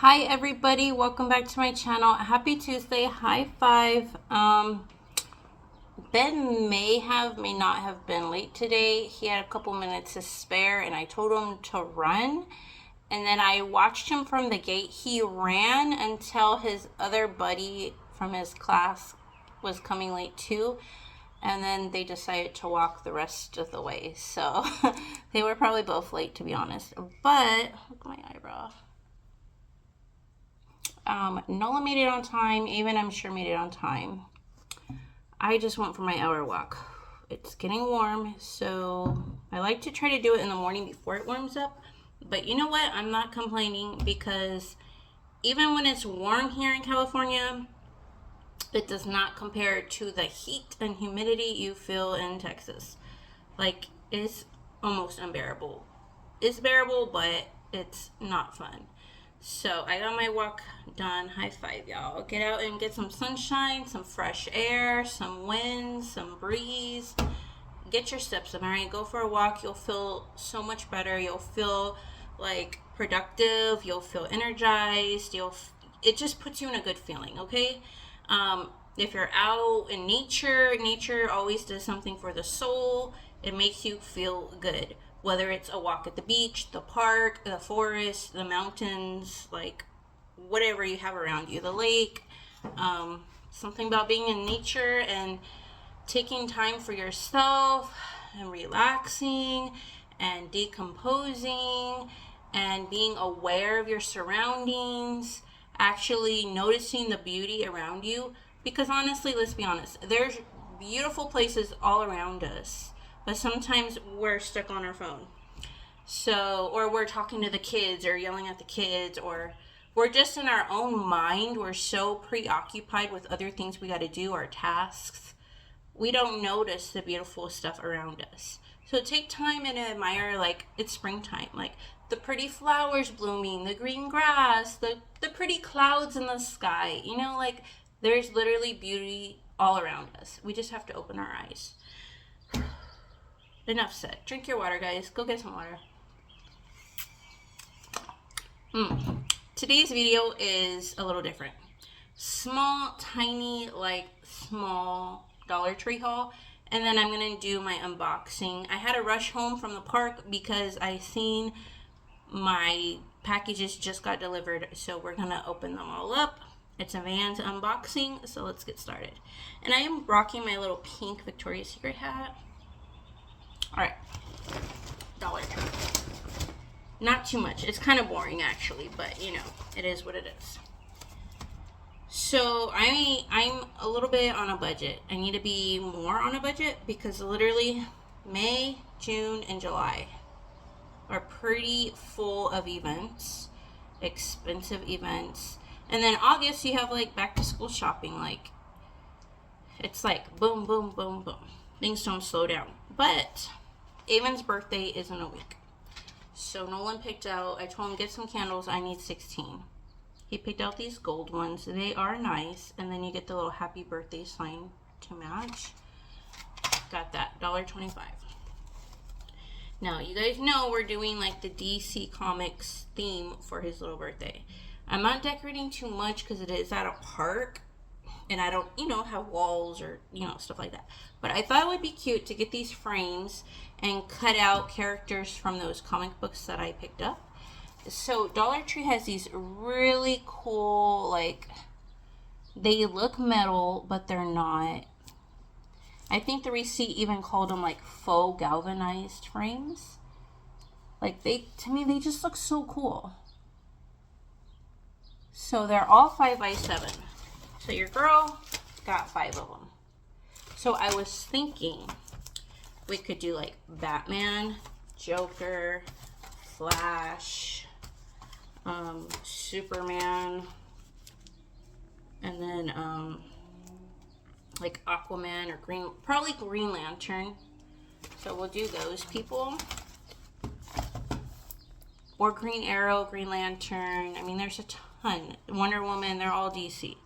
Hi everybody, welcome back to my channel. Happy Tuesday, high five. Ben may not have been late today. He had a couple minutes to spare and I told him to run. And then I watched him from the gate. He ran until his other buddy from his class was coming late too. And then they decided to walk the rest of the way. So they were probably both late, to be honest. But look at my eyebrow. Nola made it on time. Avon, I'm sure, made it on time. I just went for my hour walk. It's getting warm, so I like to try to do it in the morning before it warms up. But you know what? I'm not complaining because even when it's warm here in California, it does not compare to the heat and humidity you feel in Texas. Like, it's almost unbearable. It's bearable, but it's not fun. So I got my walk done. High five, y'all. Get out and get some sunshine, some fresh air, some wind, some breeze. Get your steps in, all right? Go for a walk. You'll feel so much better. You'll feel like productive. You'll feel energized. It just puts you in a good feeling, okay? If you're out in nature always does something for the soul. It makes you feel good. Whether it's a walk at the beach, the park, the forest, the mountains, like whatever you have around you, the lake. Something about being in nature and taking time for yourself and relaxing and decomposing and being aware of your surroundings, actually noticing the beauty around you. Because honestly, let's be honest, there's beautiful places all around us, but sometimes we're stuck on our phone. So, or we're talking to the kids or yelling at the kids, or we're just in our own mind. We're so preoccupied with other things we got to do, our tasks. We don't notice the beautiful stuff around us. So take time and admire, like, it's springtime, like the pretty flowers blooming, the green grass, the pretty clouds in the sky. You know, like there's literally beauty all around us. We just have to open our eyes. Enough said. Drink your water, guys. Go get some water. Today's video is a little different. Small, tiny, like small Dollar Tree haul. And then I'm going to do my unboxing. I had to rush home from the park because I seen my packages just got delivered. So we're going to open them all up. It's a Vans unboxing. So let's get started. And I am rocking my little pink Victoria's Secret hat. Alright, Dollar Tree. Not too much. It's kind of boring actually, but you know, it is what it is. So I'm a little bit on a budget. I need to be more on a budget because literally May, June, and July are pretty full of events, expensive events. And then August you have like back to school shopping. Like it's like boom, boom, boom, boom. Things don't slow down. But Avon's birthday is in a week. So Nolan picked out, I told him get some candles, I need 16. He picked out these gold ones. They are nice. And then you get the little happy birthday sign to match. Got that, $1.25. Now, you guys know we're doing like the DC Comics theme for his little birthday. I'm not decorating too much because it is at a park. And I don't, have walls or, stuff like that. But I thought it would be cute to get these frames and cut out characters from those comic books that I picked up. So Dollar Tree has these really cool, like, they look metal, but they're not. I think the receipt even called them, like, faux galvanized frames. Like, to me, they just look so cool. So they're all 5x7. So your girl got 5 of them. So I was thinking we could do like Batman, Joker, Flash, Superman, and then like Aquaman or probably Green Lantern. So we'll do those people. Or Green Arrow, Green Lantern. I mean, there's a ton. Wonder Woman, they're all DC.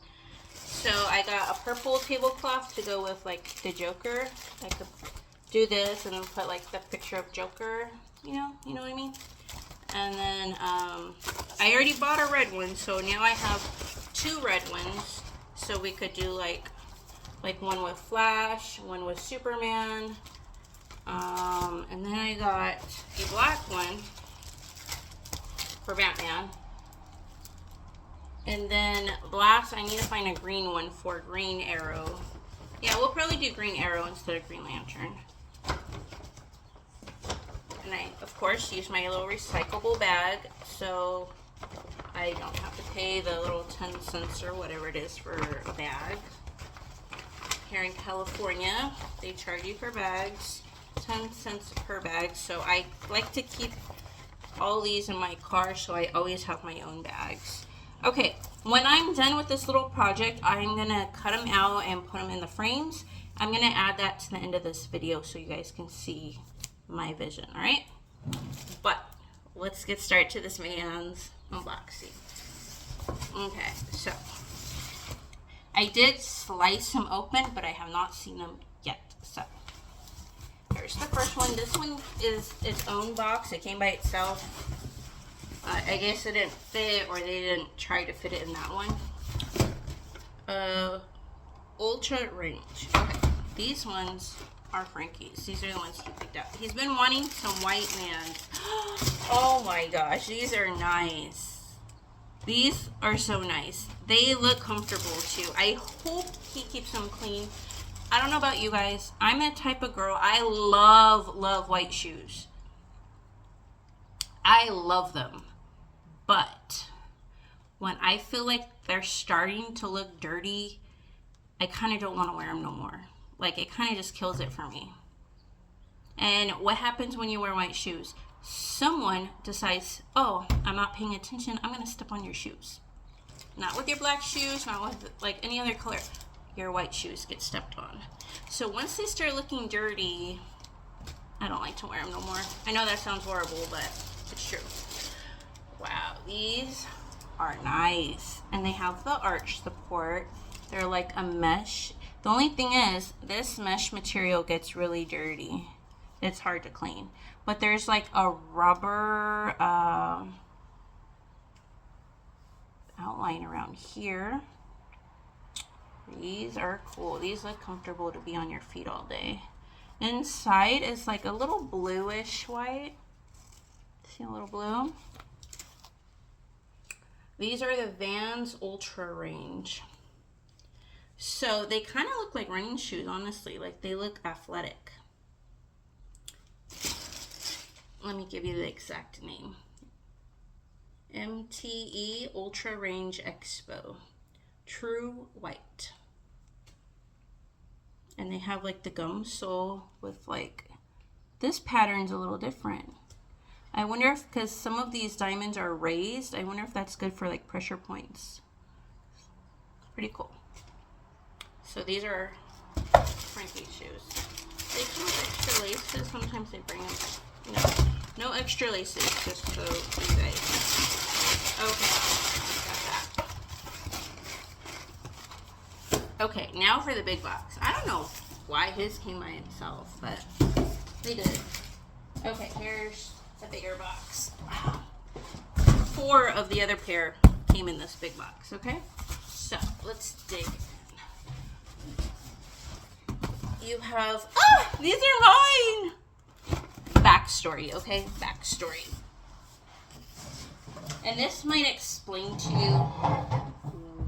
So I got a purple tablecloth to go with like the Joker. I could do this and then put like the picture of Joker, you know what I mean? And then I already bought a red one, so now I have 2 red ones. So we could do like one with Flash, one with Superman. And then I got a black one for Batman. And then last, I need to find a green one for Green Arrow. Yeah, we'll probably do Green Arrow instead of Green Lantern. And I, of course, use my little recyclable bag, so I don't have to pay the little 10 cents or whatever it is for a bag. Here in California, they charge you for bags, 10 cents per bag, so I like to keep all these in my car, so I always have my own bags. Okay, when I'm done with this little project, I'm gonna cut them out and put them in the frames. I'm gonna add that to the end of this video so you guys can see my vision, all right? But let's get started to this man's unboxing. Okay, so I did slice him open, but I have not seen them yet. So here's the first one. This one is its own box. It came by itself. I guess it didn't fit, or they didn't try to fit it in that one. Ultra Range. Okay, these ones are Frankie's. These are the ones he picked up. He's been wanting some white Vans. Oh my gosh, these are nice. These are so nice. They look comfortable too. I hope he keeps them clean. I don't know about you guys. I'm the type of girl, I love white shoes. I love them. But when I feel like they're starting to look dirty, I kind of don't want to wear them no more. Like, it kind of just kills it for me. And what happens when you wear white shoes? Someone decides, oh, I'm not paying attention, I'm going to step on your shoes. Not with your black shoes, not with like any other color. Your white shoes get stepped on. So once they start looking dirty, I don't like to wear them no more. I know that sounds horrible, but it's true. Wow, these are nice. And they have the arch support. They're like a mesh. The only thing is, this mesh material gets really dirty. It's hard to clean. But there's like a rubber outline around here. These are cool. These look comfortable to be on your feet all day. Inside is like a little bluish white. See a little blue? These are the Vans Ultra Range. So they kind of look like running shoes, honestly. Like, they look athletic. Let me give you the exact name. MTE Ultra Range Expo. True White. And they have like the gum sole with like, this pattern's a little different. I wonder if, because some of these diamonds are raised, I wonder if that's good for like pressure points. Pretty cool. So these are Frankie's shoes. They come with extra laces. Sometimes they bring them. No extra laces, just so you guys. Okay, got that. Okay, now for the big box. I don't know why his came by himself, but they did. Okay, here's the bigger box. Wow. 4 of the other pair came in this big box, okay? So, let's dig in. You have, these are mine! Backstory, okay? Backstory. And this might explain to you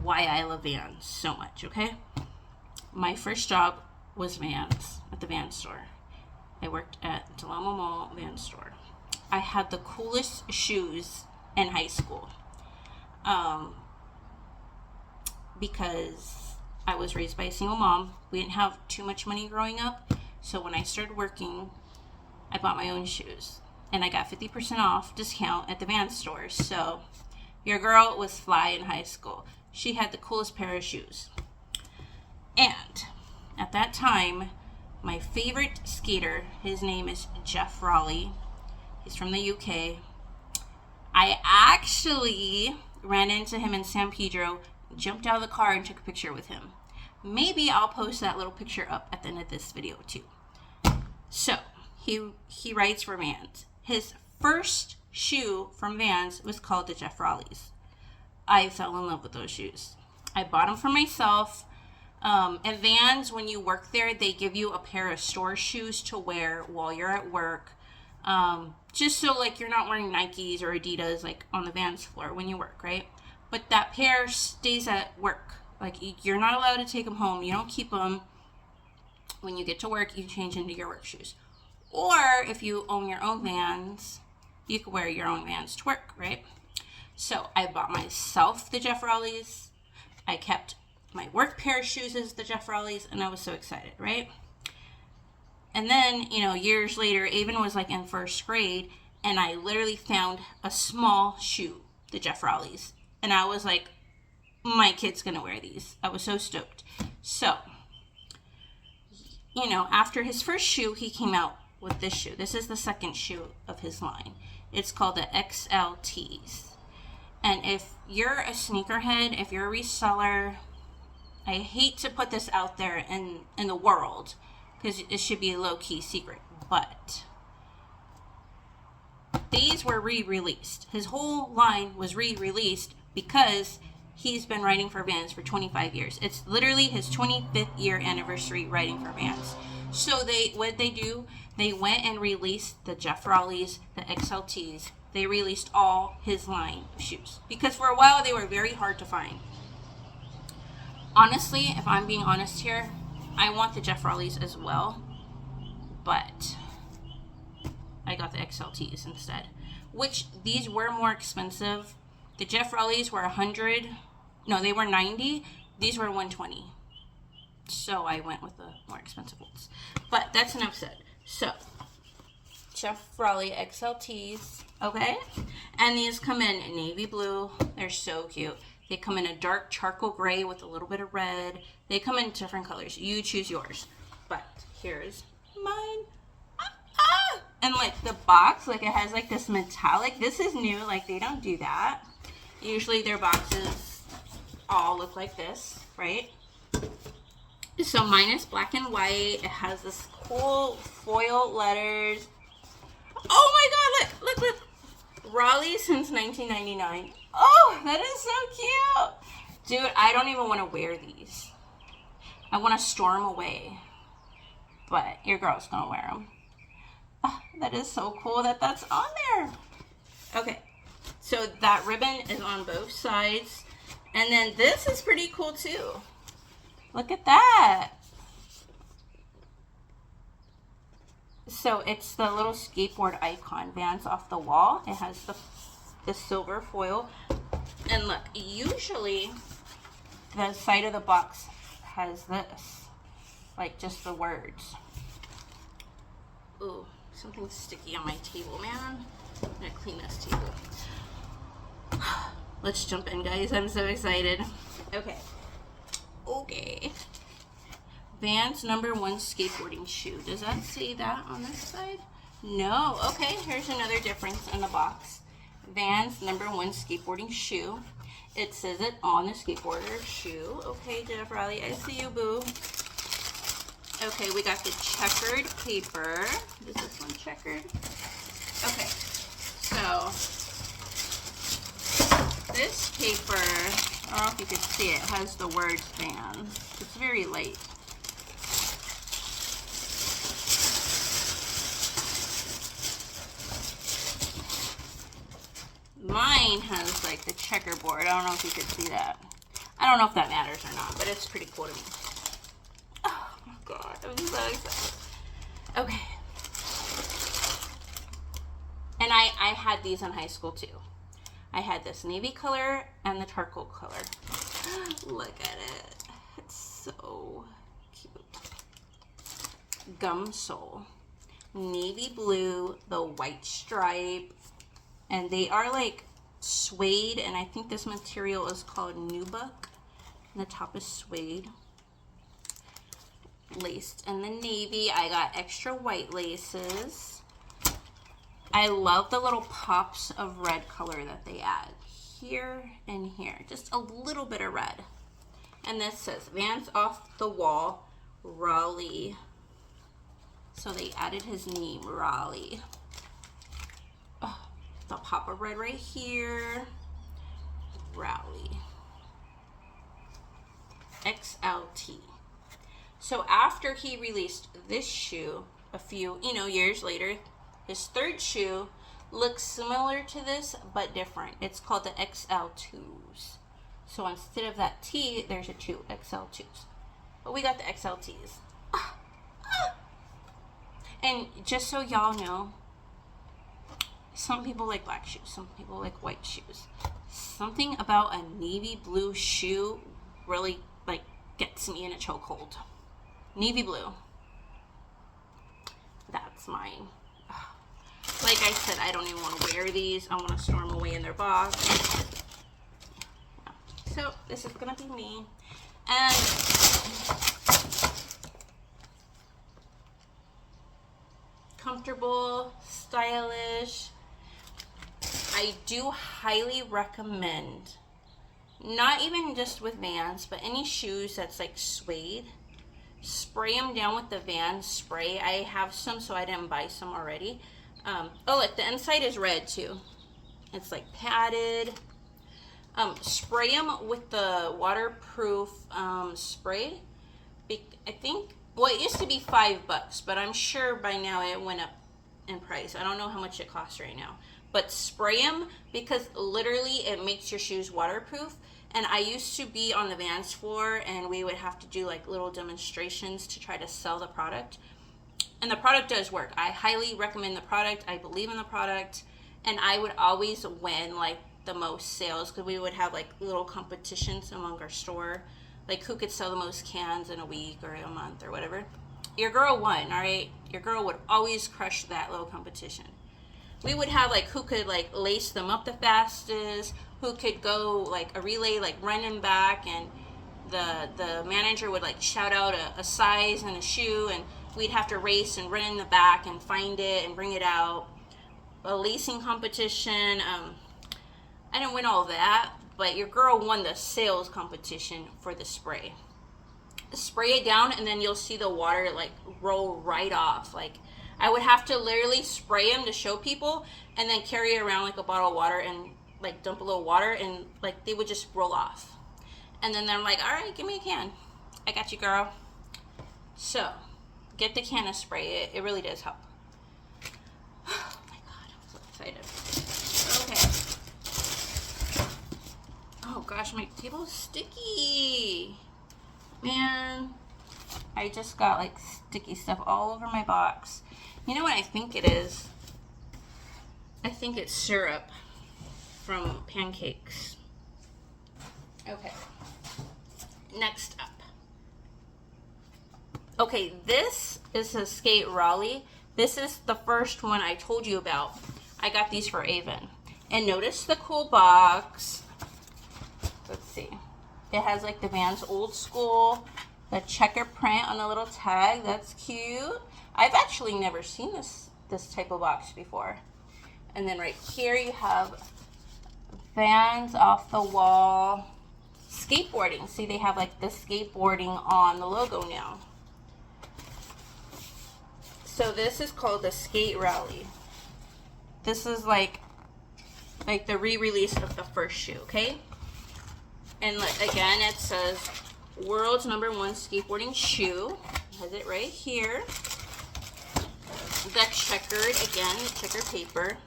why I love Vans so much, okay? My first job was Vans, at the Vans store. I worked at Del Amo Mall Vans store. I had the coolest shoes in high school. Because I was raised by a single mom. We didn't have too much money growing up. So when I started working, I bought my own shoes. And I got 50% off discount at the Vans store. So your girl was fly in high school. She had the coolest pair of shoes. And at that time, my favorite skater, his name is Jeff Raleigh. He's from the UK. I actually ran into him in San Pedro, jumped out of the car and took a picture with him. Maybe I'll post that little picture up at the end of this video too. So he writes for Vans. His first shoe from Vans was called the Jeff Raleighs. I fell in love with those shoes. I bought them for myself. At Vans, when you work there, they give you a pair of store shoes to wear while you're at work. Just so like you're not wearing Nikes or Adidas like on the Vans floor when you work, right? But that pair stays at work. Like you're not allowed to take them home. You don't keep them. When you get to work, you change into your work shoes. Or if you own your own Vans, you can wear your own Vans to work, right? So I bought myself the Jeff Raleighs. I kept my work pair of shoes as the Jeff Raleighs, and I was so excited, right? And then, years later, Avon was like in first grade, and I literally found a small shoe, the Jeff Raleighs. And I was like, my kid's gonna wear these. I was so stoked. So, after his first shoe, he came out with this shoe. This is the second shoe of his line. It's called the XLTs. And if you're a sneakerhead, if you're a reseller, I hate to put this out there in the world because it should be a low-key secret, but these were re-released. His whole line was re-released because he's been writing for Vans for 25 years. It's literally his 25th year anniversary writing for Vans. So what they do, they went and released the Jeff Raleighs, the XLTs. They released all his line of shoes because for a while they were very hard to find. Honestly, if I'm being honest here, I want the Jeff Raleighs as well, but I got the XLTs instead, which these were more expensive. The Jeff Raleighs were 100. No, they were 90. These were 120. So I went with the more expensive ones. But that's enough said. So, Jeff Raleigh XLTs, okay? And these come in navy blue. They're so cute. They come in a dark charcoal gray with a little bit of red. They come in different colors. You choose yours. But here's mine. And like the box, like it has like this metallic. This is new. Like they don't do that. Usually their boxes all look like this, right? So mine is black and white. It has this cool foil letters. Oh my god, look. Raleigh since 1999. Oh, that is so cute. Dude, I don't even want to wear these. I want to store them away. But your girl's going to wear them. Oh, that is so cool that that's on there. Okay. So that ribbon is on both sides. And then this is pretty cool too. Look at that. So it's the little skateboard icon, Vans Off the Wall. It has the silver foil. And look, usually the side of the box has this. Like just the words. Ooh, something's sticky on my table, man. I'm gonna clean this table. Let's jump in, guys. I'm so excited. Okay. Vans #1 skateboarding shoe. Does that say that on this side? No. Okay, here's another difference in the box. Vans #1 skateboarding shoe. It says it on the skateboarder shoe. Okay, Jeff Raleigh, I see you, boo. Okay, we got the checkered paper. Is this one checkered? Okay, so this paper, I don't know if you can see it, has the words Vans. It's very light. Mine has like the checkerboard. I don't know if you can see that. I don't know if that matters or not, but it's pretty cool to me. Oh my god, I'm so excited. Okay. And I had these in high school too. I had this navy color and the charcoal color. Look at it. It's so cute. Gum sole. Navy blue, the white stripe. And they are like suede, and I think this material is called nubuck. And the top is suede. Laced in the navy. I got extra white laces. I love the little pops of red color that they add here and here. Just a little bit of red. And this says Vans Off the Wall, Raleigh. So they added his name, Raleigh. Oh, the Papa Red right here. Rally. XLT. So after he released this shoe a few, years later, his third shoe looks similar to this but different. It's called the XL2s. So instead of that T, there's a 2, XL2s. But we got the XLTs. And just so y'all know, some people like black shoes, some people like white shoes. Something about a navy blue shoe really gets me in a chokehold. Navy blue. That's mine. Like I said, I don't even want to wear these. I want to store them away in their box. So this is gonna be me. And comfortable, stylish. I do highly recommend, not even just with Vans, but any shoes that's like suede, spray them down with the Vans spray. I have some, so I didn't buy some already. Oh, look, the inside is red too. It's like padded. Spray them with the waterproof spray. I think, well, it used to be $5, but I'm sure by now it went up in price. I don't know how much it costs right now. But spray them, because literally it makes your shoes waterproof. And I used to be on the Vans floor, and we would have to do like little demonstrations to try to sell the product. And the product does work. I highly recommend the product. I believe in the product. And I would always win like the most sales, because we would have like little competitions among our store, like who could sell the most cans in a week or a month or whatever. Your girl won, all right? Your girl would always crush that little competition. We would have like who could like lace them up the fastest, who could go like a relay, like running back, and the manager would like shout out a size and a shoe, and we'd have to race and run in the back and find it and bring it out. A lacing competition. I didn't win all that, but your girl won the sales competition for the spray. Spray it down, and then you'll see the water like roll right off. Like, I would have to literally spray them to show people, and then carry it around like a bottle of water and like dump a little water, and like they would just roll off. And then I'm like, all right, give me a can. I got you, girl. So get the can of spray. It really does help. Oh my God, I'm so excited. Okay. Oh gosh, my table's sticky. Man, I just got like sticky stuff all over my box. You know what I think it is? I think it's syrup from pancakes. Okay. Next up. Okay, this is a skate Raleigh. This is the first one I told you about. I got these for Avon. And notice the cool box. Let's see. It has like the Vans old school, the checker print on the little tag. That's cute. I've actually never seen this type of box before. And then right here you have Vans off the wall skateboarding. See, they have like the skateboarding on the logo now. So this is called the Skate Raleigh. This is like the re-release of the first shoe, okay? And like, again, it says world's #1 skateboarding shoe. It has it right here. The checkered, again, the checkered paper.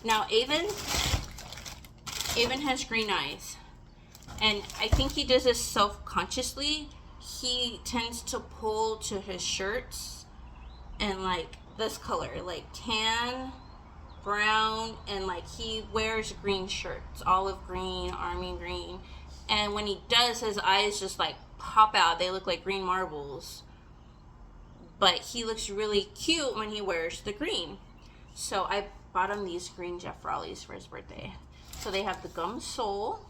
Now, Avon has green eyes. And I think he does this self-consciously. He tends to pull to his shirts and like this color, like tan, brown, and like he wears green shirts, olive green, army green. And when he does, his eyes just like pop out. They look like green marbles. But he looks really cute when he wears the green. So I bought him these green Jeff Raleighs for his birthday. So they have the gum sole,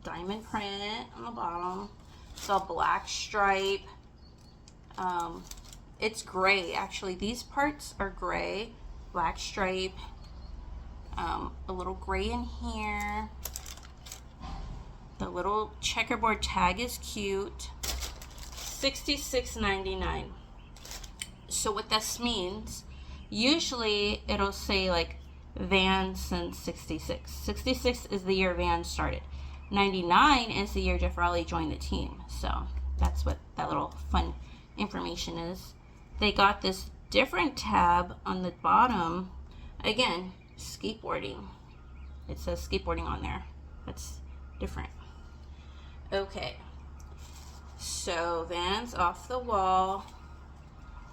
diamond print on the bottom, the black stripe. It's gray, actually. These parts are gray, black stripe, a little gray in here. The little checkerboard tag is cute. $66.99. So what this means, usually it'll say like Vans since 66. 66 is the year Vans started. 99 is the year Jeff Raleigh joined the team. So that's what that little fun information is. They got this different tab on the bottom. Again, skateboarding. It says skateboarding on there. That's different. Okay. So Vans off the wall.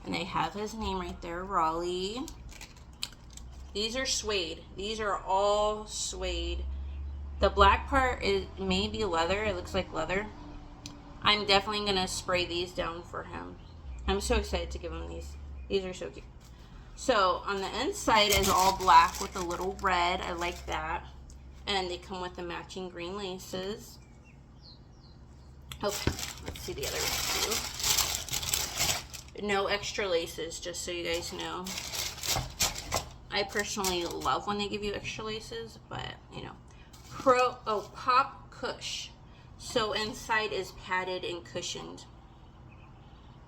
And they have his name right there, Raleigh. These are suede. These are all suede. The black part is maybe leather. It looks like leather. I'm definitely going to spray these down for him. I'm so excited to give him these. These are so cute. So on the inside is all black with a little red. I like that. And they come with the matching green laces. Okay, let's see the other one too. No extra laces, just so you guys know. I personally love when they give you extra laces, but you know. Pop Cush. So inside is padded and cushioned.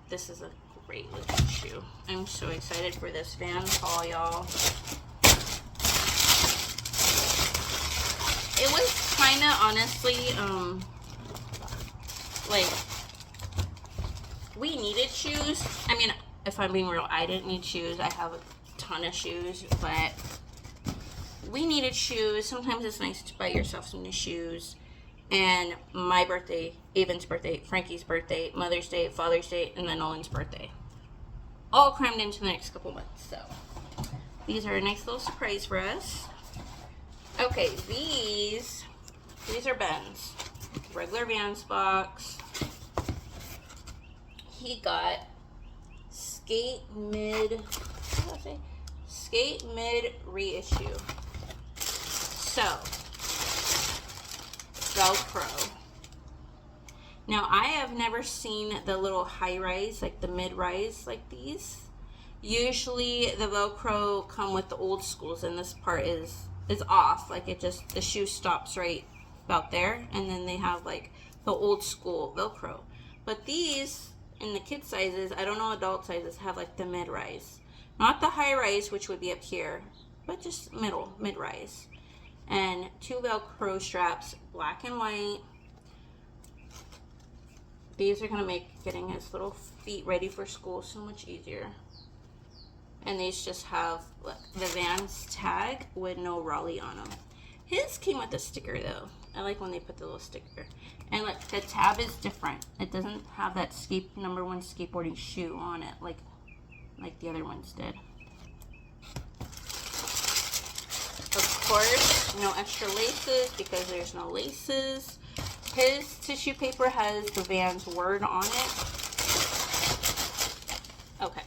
This is a great looking shoe. I'm so excited for this Vans haul, y'all. It was kind of honestly, like, we needed shoes. I mean, if I'm being real, I didn't need shoes. I have a ton of shoes, but we needed shoes. Sometimes it's nice to buy yourself some new shoes. And my birthday, Avon's birthday, Frankie's birthday, Mother's Day, Father's Day, and then Nolan's birthday. All crammed into the next couple months. So these are a nice little surprise for us. Okay, these are Ben's. Regular Vans box. He got Skate Mid reissue. So, Velcro. Now, I have never seen the little high rise, like the mid rise like these. Usually the Velcro come with the old schools, and this part is off. Like it just, the shoe stops right about there, and then they have like the old school Velcro. But these, in the kid sizes, I don't know adult sizes, have like the mid rise. Not the high rise, which would be up here, but just mid rise. And 2 Velcro straps, black and white. These are going to make getting his little feet ready for school so much easier. And these just have, look, the Vans tag with no Raleigh on them. His came with a sticker though. I like when they put the little sticker. And look, the tab is different. It doesn't have that number 1 skateboarding shoe on it like the other ones did. Of course, no extra laces because there's no laces. His tissue paper has the Vans word on it. Okay.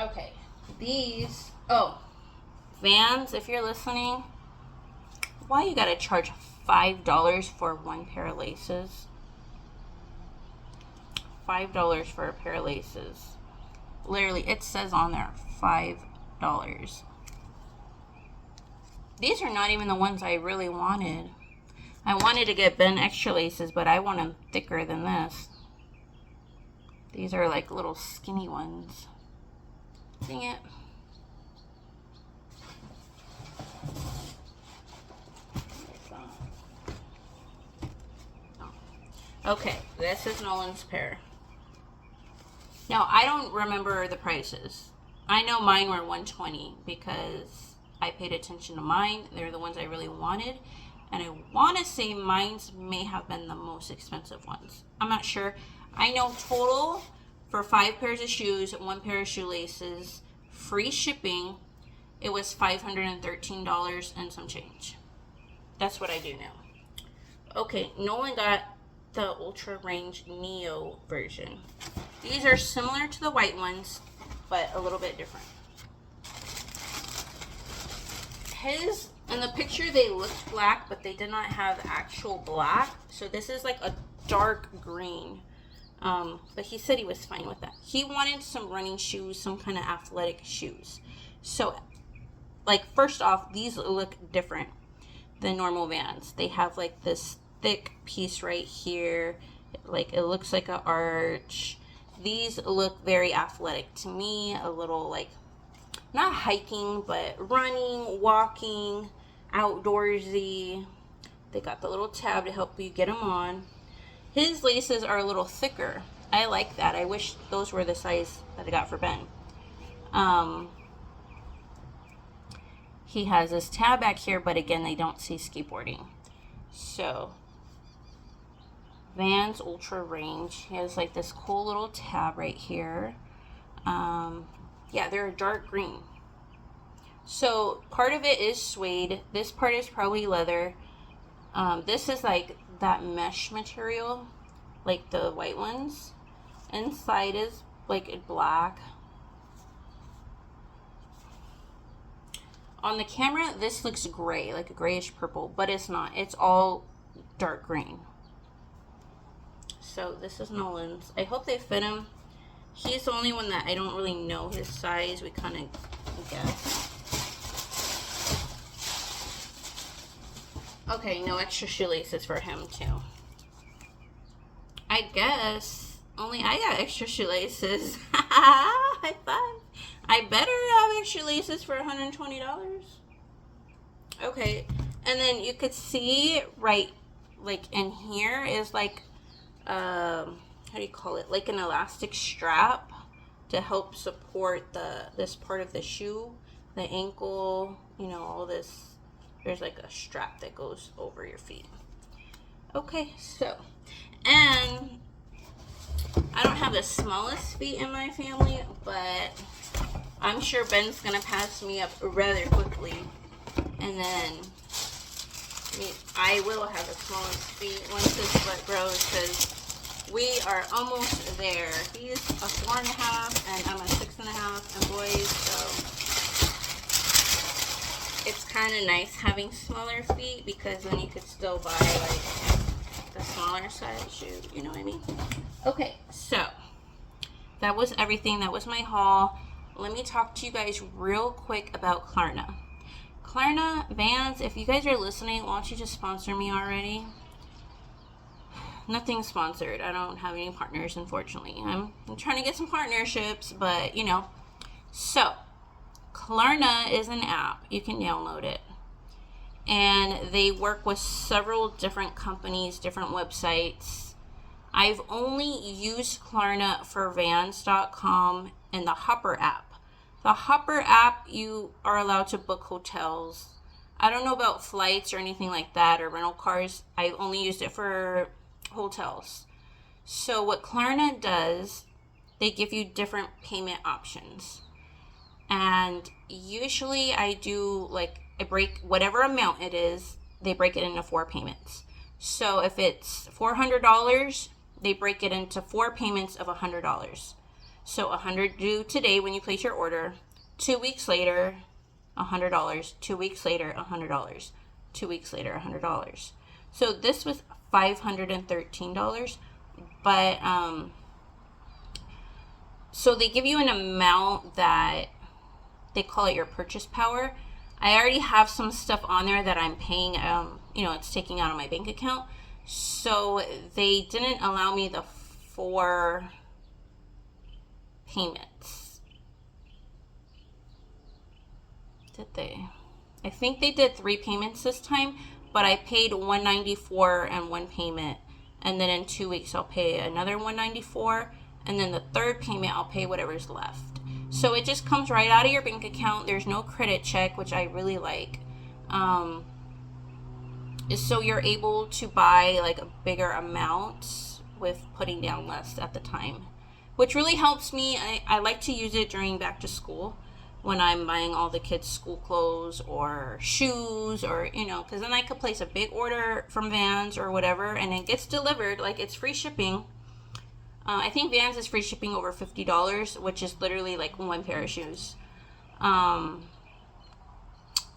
Okay. These, Vans, if you're listening, why you gotta charge $5 for 1 pair of laces? $5 for a pair of laces. Literally, it says on there, $5. These are not even the ones I really wanted. I wanted to get Ben extra laces, but I want them thicker than this. These are like little skinny ones. Dang it. Okay, this is Nolan's pair. Now, I don't remember the prices. I know mine were $120 because I paid attention to mine. They're the ones I really wanted. And I want to say mine's may have been the most expensive ones. I'm not sure. I know total for 5 pairs of shoes, 1 pair of shoelaces, free shipping, it was $513 and some change. That's what I do know. Okay, Nolan got the Ultra Range Neo version. These are similar to the white ones, but a little bit different. His, in the picture, they looked black, but they did not have actual black. So this is like a dark green. But he said he was fine with that. He wanted some running shoes, some kind of athletic shoes. So, like, first off, these look different than normal Vans. They have like this thick piece right here. Like, it looks like an arch. these look very athletic to me, a little like, not hiking, but running, walking, outdoorsy. They got the little tab to help you get them on. His laces are a little thicker. I like that. I wish those were the size that I got for Ben. He has this tab back here, but again, they don't say skateboarding. So, Vans Ultra Range. He has like this cool little tab right here. Yeah, they're a dark green. So, part of it is suede. This part is probably leather. This is like that mesh material, like the white ones. Inside is like black. On the camera, this looks gray, like a grayish purple, but it's not. It's all dark green. So this is Nolan's. I hope they fit him. He's the only one that I don't really know his size. We kind of guess. Okay, no extra shoelaces for him too. I guess only I got extra shoelaces. High five. I better have extra laces for $120. Okay, and then you could see right, like in here is like, how do you call it? Like an elastic strap to help support this part of the shoe, the ankle. You know, all this. There's like a strap that goes over your feet. Okay, so, and I don't have the smallest feet in my family, but I'm sure Ben's gonna pass me up rather quickly, and then I will have the smallest feet once this foot grows, because we are almost there. He's a 4.5 and I'm a 6.5, and boys, so it's kind of nice having smaller feet, because then you could still buy like the smaller size shoe, you know what I mean? Okay, so that was everything. That was my haul. Let me talk to you guys real quick about Klarna. Klarna, Vans, if you guys are listening, why don't you just sponsor me already? Nothing sponsored. I don't have any partners, unfortunately. I'm trying to get some partnerships, but you know. So, Klarna is an app. You can download it. And they work with several different companies, different websites. I've only used Klarna for Vans.com and the Hopper app. The Hopper app, you are allowed to book hotels. I don't know about flights or anything like that, or rental cars. I've only used it for hotels. So what Klarna does, they give you different payment options. And usually I do, like, I break whatever amount it is, they break it into 4 payments. So if it's $400, they break it into 4 payments of $100. So $100 due today when you place your order. 2 weeks later, $100. 2 weeks later, $100. 2 weeks later, $100. So this was $513. But, so they give you an amount that they call it your purchase power. I already have some stuff on there that I'm paying, you know, it's taking out of my bank account. So they didn't allow me the 4 payments. Did they? I think they did 3 payments this time, but I paid $194 and 1 payment. And then in 2 weeks, I'll pay another $194. And then the 3rd payment, I'll pay whatever's left. So it just comes right out of your bank account. There's no credit check, which I really like. So you're able to buy like a bigger amount with putting down less at the time, which really helps me. I like to use it during back to school when I'm buying all the kids' school clothes or shoes, or, you know, because then I could place a big order from Vans or whatever, and it gets delivered. Like, it's free shipping. I think Vans is free shipping over $50, which is literally like 1 pair of shoes.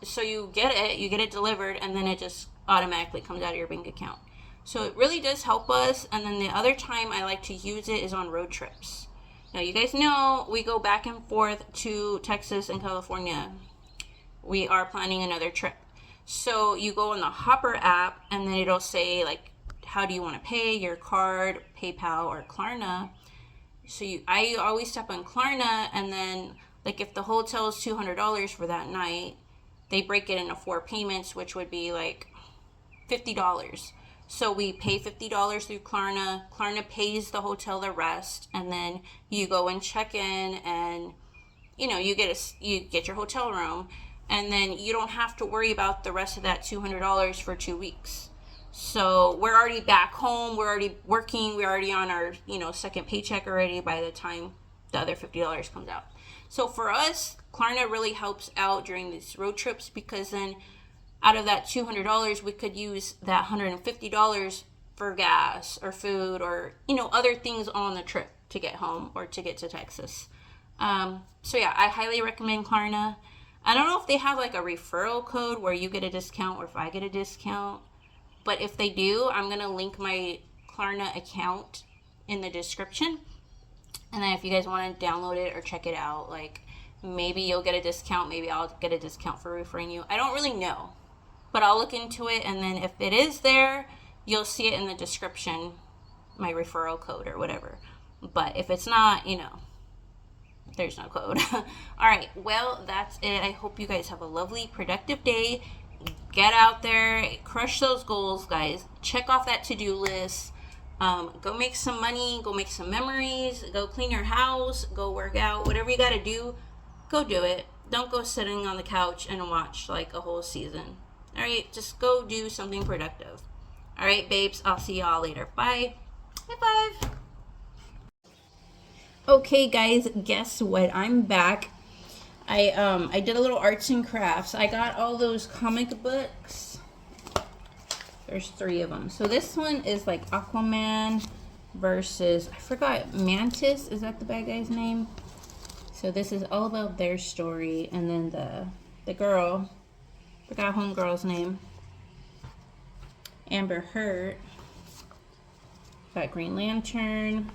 So you get it delivered, and then it just automatically comes out of your bank account. So it really does help us. And then the other time I like to use it is on road trips. Now, you guys know we go back and forth to Texas and California. We are planning another trip. So you go on the Hopper app, and then it'll say, like, how do you want to pay, your card, PayPal, or Klarna? So I always step on Klarna, and then like if the hotel is $200 for that night, they break it into 4 payments, which would be like $50. So we pay $50 through Klarna. Klarna pays the hotel the rest, and then you go and check in, and you get your hotel room, and then you don't have to worry about the rest of that $200 for 2 weeks. So we're already back home. We're already working. We're already on our second paycheck already by the time the other $50 comes out. So for us, Klarna really helps out during these road trips, because then out of that $200, we could use that $150 for gas or food or other things on the trip to get home or to get to Texas. So yeah, I highly recommend Klarna. I don't know if they have like a referral code where you get a discount or if I get a discount, but if they do, I'm gonna link my Klarna account in the description. And then if you guys want to download it or check it out, like maybe you'll get a discount, maybe I'll get a discount for referring you. I don't really know, but I'll look into it, and then if it is there, you'll see it in the description, my referral code or whatever. But if it's not, there's no code. All right, well, that's it. I hope you guys have a lovely, productive day. Get out there, crush those goals, guys. Check off that to-do list. Go make some money, go make some memories, go clean your house, go work out, whatever you got to do, go do it. Don't go sitting on the couch and watch like a whole season. All right, just go do something productive. All right, babes, I'll see y'all later. Bye. High five. Okay, guys, guess what? I'm back. I did a little arts and crafts. I got all those comic books. There's 3 of them. So this one is like Aquaman versus, I forgot, Mantis. Is that the bad guy's name? So this is all about their story. And then the girl, forgot homegirl's name, Amber Heard. Got Green Lantern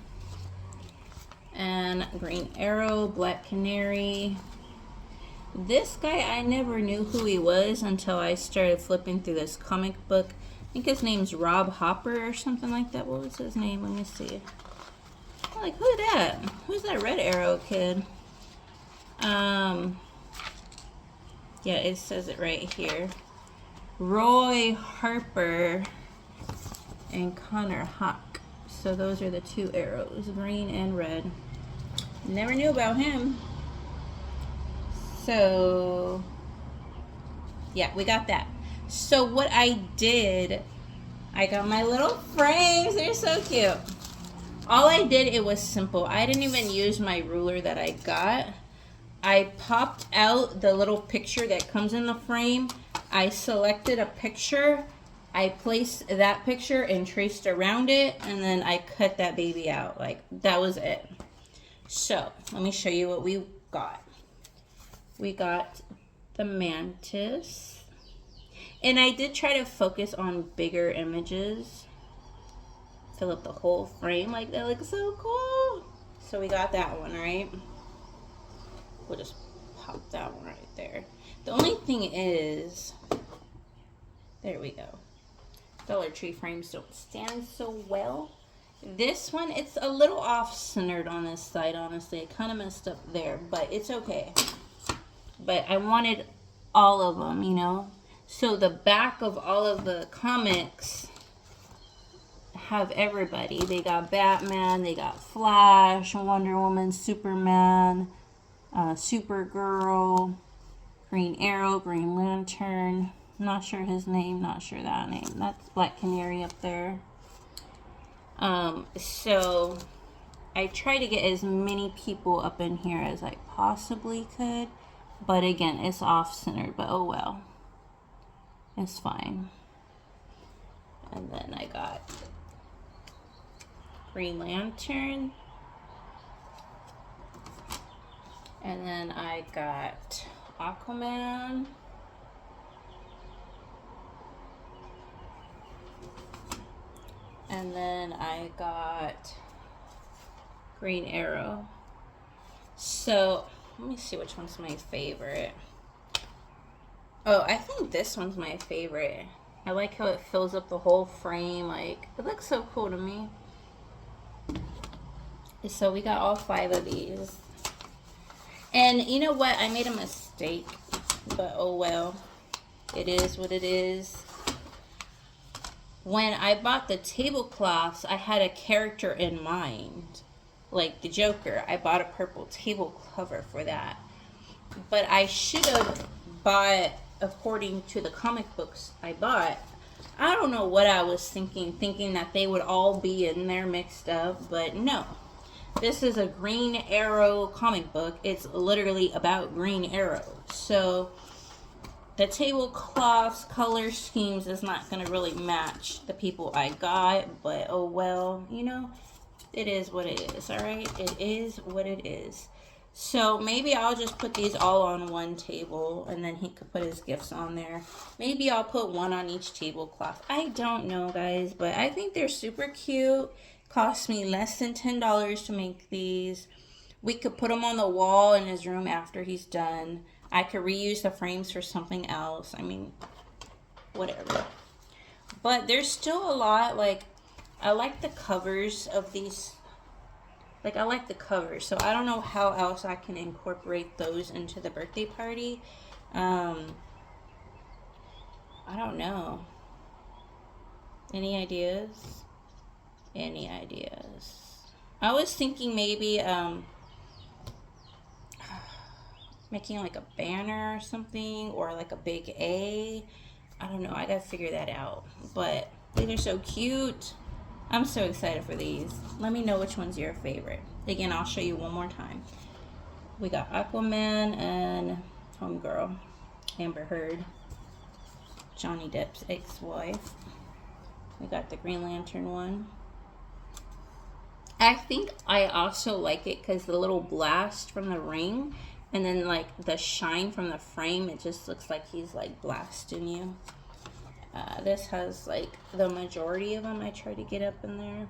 and Green Arrow, Black Canary. This guy, I never knew who he was until I started flipping through this comic book. I think his name's Rob Hopper or something like that. What was his name? Let me see. I'm like, who's that? Who's that Red Arrow kid? Yeah, it says it right here. Roy Harper and Connor Hawk. So those are the 2 arrows, green and red. Never knew about him. So, yeah, we got that. So what I did, I got my little frames. They're so cute. All I did, it was simple. I didn't even use my ruler that I got. I popped out the little picture that comes in the frame. I selected a picture. I placed that picture and traced around it, and then I cut that baby out. Like, that was it. So, let me show you what we got. We got the Mantis. And I did try to focus on bigger images. Fill up the whole frame. Like, that looks so cool. So we got that one, right? We'll just pop that one right there. The only thing is, there we go. Dollar Tree frames don't stand so well. This one, it's a little off-centered on this side, honestly. It kind of messed up there, but it's okay. But I wanted all of them, So the back of all of the comics have everybody. They got Batman, they got Flash, Wonder Woman, Superman, Supergirl, Green Arrow, Green Lantern. Not sure his name, not sure that name. That's Black Canary up there. So I try to get as many people up in here as I possibly could. But again, it's off-centered, but oh well. It's fine. And then I got Green Lantern. And then I got Aquaman. And then I got Green Arrow. So, let me see which one's my favorite. Oh, I think this one's my favorite. I like how it fills up the whole frame. Like, it looks so cool to me. So we got all 5 of these. And you know what? I made a mistake. But oh well. It is what it is. When I bought the tablecloths, I had a character in mind. Like the Joker. I bought a purple table cover for that. But I should have bought, according to the comic books I bought, I don't know what I was thinking that they would all be in there mixed up, but no. This is a Green Arrow comic book. It's literally about Green Arrow. So the tablecloths color schemes is not going to really match the people I got, but oh well, you know, it is what it is, all right? It is what it is. So maybe I'll just put these all on one table and then he could put his gifts on there. Maybe I'll put one on each tablecloth. I don't know, guys, but I think they're super cute. Cost me less than $10 to make these. We could put them on the wall in his room after he's done. I could reuse the frames for something else. I mean, whatever. But there's still a lot. Like, I like the covers of these. Like, I like the covers, so I don't know how else I can incorporate those into the birthday party. I don't know. Any ideas? Any ideas? I was thinking maybe making like a banner or something, or like a big A. I don't know. I gotta figure that out. But these are so cute. I'm so excited for these. Let me know which one's your favorite. Again, I'll show you one more time. We got Aquaman and Homegirl, Amber Heard, Johnny Depp's ex-wife. We got the Green Lantern one. I think I also like it because the little blast from the ring and then like the shine from the frame, it just looks like he's like blasting you. This has like the majority of them. I try to get up in there.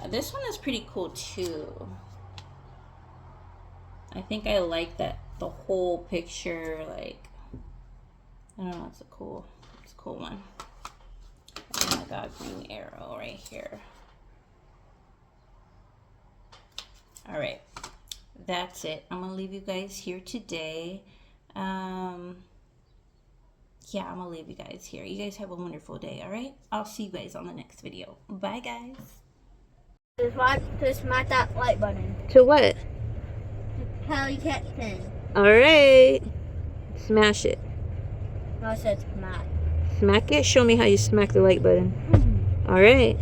This one is pretty cool too. I think I like that the whole picture, like, I don't know, it's a cool one. And I got Green Arrow right here. All right, that's it. I'm gonna leave you guys here today. Yeah, I'm gonna leave you guys here. You guys have a wonderful day, all right? I'll see you guys on the next video. Bye, guys. To smash that like button. To what? To tell you can't spin. All right. Smash it. No, I said smash. Smack it? Show me how you smack the like button. All right.